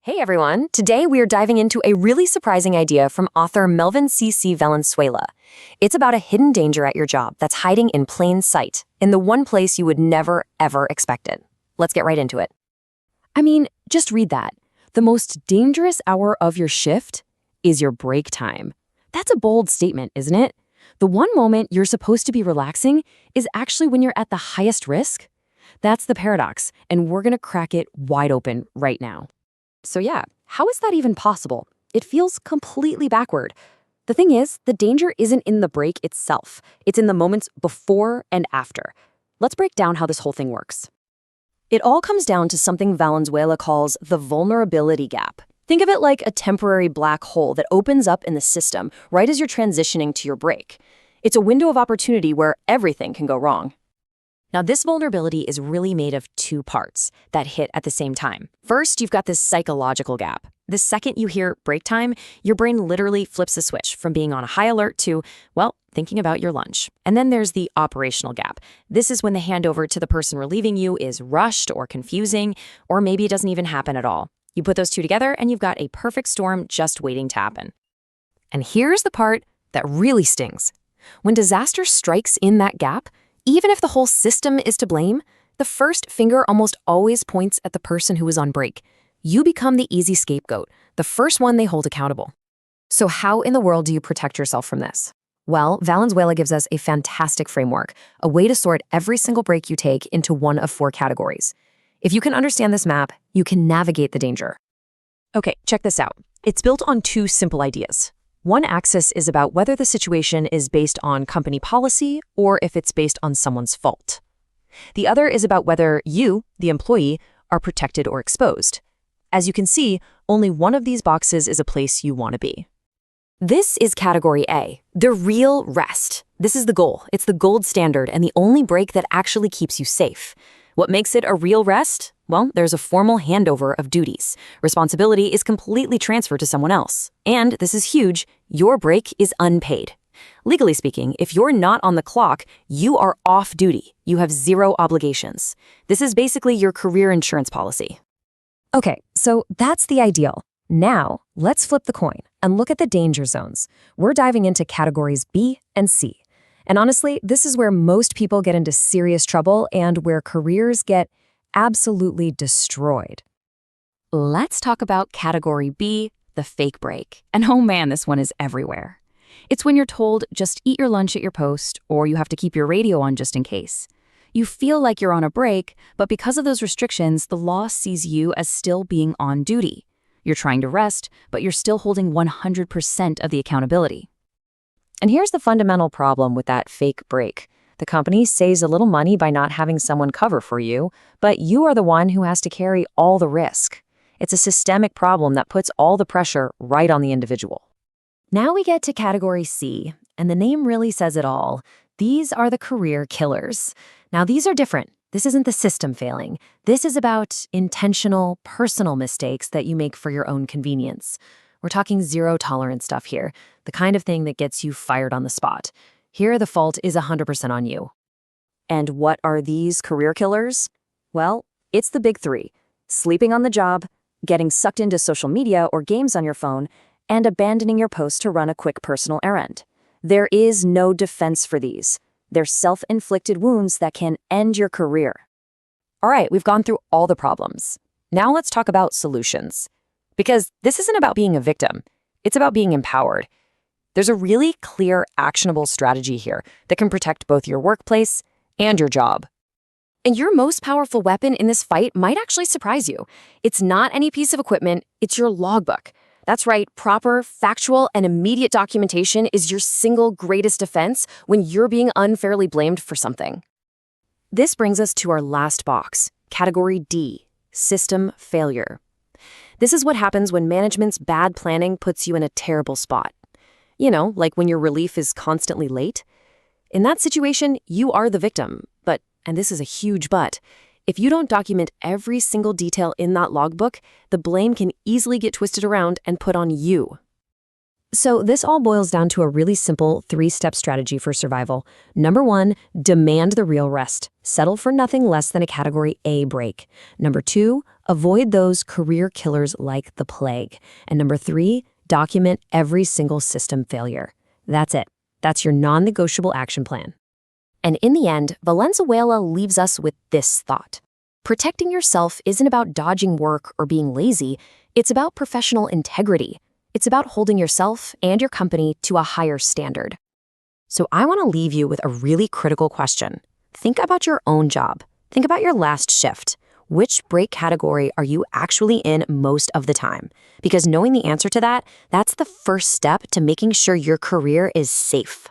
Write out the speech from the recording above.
Hey everyone! Today we are diving into a really surprising idea from author Melvyn C. Valenzuela. It's about a hidden danger at your job that's hiding in plain sight, in the one place you would never, ever expect it. Let's get right into it. I mean, just read that. The most dangerous hour of your shift is your break time. That's a bold statement, isn't it? The one moment you're supposed to be relaxing is actually when you're at the highest risk. That's the paradox, and we're gonna crack it wide open right now. So yeah, how is that even possible? It feels completely backward. The thing is, the danger isn't in the break itself. It's in the moments before and after. Let's break down how this whole thing works. It all comes down to something Valenzuela calls the vulnerability gap. Think of it like a temporary black hole that opens up in the system right as you're transitioning to your break. It's a window of opportunity where everything can go wrong. Now, this vulnerability is really made of two parts that hit at the same time. First, you've got this psychological gap. The second you hear break time, your brain literally flips a switch from being on a high alert to, well, thinking about your lunch. And then there's the operational gap. This is when the handover to the person relieving you is rushed or confusing, or maybe it doesn't even happen at all. You put those two together and you've got a perfect storm just waiting to happen. And here's the part that really stings. When disaster strikes in that gap, even if the whole system is to blame, the first finger almost always points at the person who is on break. You become the easy scapegoat, the first one they hold accountable. So how in the world do you protect yourself from this? Well, Valenzuela gives us a fantastic framework, a way to sort every single break you take into one of four categories. If you can understand this map, you can navigate the danger. Okay, check this out. It's built on two simple ideas. One axis is about whether the situation is based on company policy or if it's based on someone's fault. The other is about whether you, the employee, are protected or exposed. As you can see, only one of these boxes is a place you want to be. This is category A, the real rest. This is the goal. It's the gold standard and the only break that actually keeps you safe. What makes it a real rest? Well, there's a formal handover of duties. Responsibility is completely transferred to someone else. And this is huge, your break is unpaid. Legally speaking, if you're not on the clock, you are off duty. You have zero obligations. This is basically your career insurance policy. Okay, so that's the ideal. Now, let's flip the coin and look at the danger zones. We're diving into categories B and C. And honestly, this is where most people get into serious trouble and where careers get absolutely destroyed. Let's talk about category B, the fake break. And oh man, this one is everywhere. It's when you're told just eat your lunch at your post, or you have to keep your radio on just in case. You feel like you're on a break, but because of those restrictions, the law sees you as still being on duty. You're trying to rest, but you're still holding 100% of the accountability. And here's the fundamental problem with that fake break. The company saves a little money by not having someone cover for you, but you are the one who has to carry all the risk. It's a systemic problem that puts all the pressure right on the individual. Now we get to category C, and the name really says it all. These are the career killers. Now these are different. This isn't the system failing. This is about intentional, personal mistakes that you make for your own convenience. We're talking zero-tolerance stuff here, the kind of thing that gets you fired on the spot. Here, the fault is 100% on you. And what are these career killers? Well, it's the big three: sleeping on the job, getting sucked into social media or games on your phone, and abandoning your post to run a quick personal errand. There is no defense for these. They're self-inflicted wounds that can end your career. All right, we've gone through all the problems. Now let's talk about solutions. Because this isn't about being a victim, it's about being empowered. There's a really clear, actionable strategy here that can protect both your workplace and your job. And your most powerful weapon in this fight might actually surprise you. It's not any piece of equipment, it's your logbook. That's right, proper, factual, and immediate documentation is your single greatest defense when you're being unfairly blamed for something. This brings us to our last box, category D, system failure. This is what happens when management's bad planning puts you in a terrible spot. You know, like when your relief is constantly late. In that situation, you are the victim. But, and this is a huge but, if you don't document every single detail in that logbook, the blame can easily get twisted around and put on you. So this all boils down to a really simple 3-step strategy for survival. Number 1, demand the real rest. Settle for nothing less than a category A break. Number 2, Avoid those career killers like the plague. And number 3, document every single system failure. That's it. That's your non-negotiable action plan. And in the end, Valenzuela leaves us with this thought. Protecting yourself isn't about dodging work or being lazy. It's about professional integrity. It's about holding yourself and your company to a higher standard. So I want to leave you with a really critical question. Think about your own job. Think about your last shift. Which break category are you actually in most of the time? Because knowing the answer to that, that's the first step to making sure your career is safe.